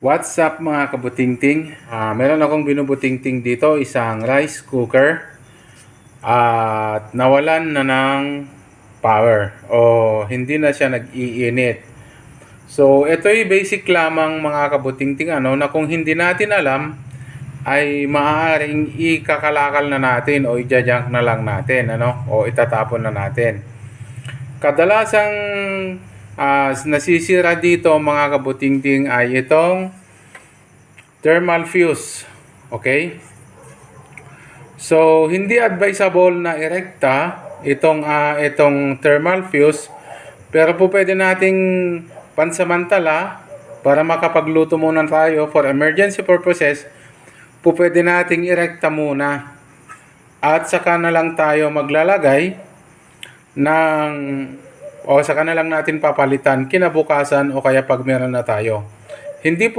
What's up mga kabutingting? Meron akong binubutingting dito, isang rice cooker at nawalan na ng power o hindi na siya nag-iinit. So ito'y basic lamang mga kabutingting na kung hindi natin alam ay maaaring ikakalakal na natin o i-junk na lang natin o itatapon na natin. Kadalasang nasisira dito mga kabutingting ay itong thermal fuse. Okay? So, hindi advisable na irekta itong thermal fuse, pero po pwede nating pansamantala para makapagluto muna tayo for emergency purposes, po pwede nating irekta muna. At saka na lang tayo maglalagay saka na lang natin papalitan kinabukasan o kaya pag meron na tayo. Hindi po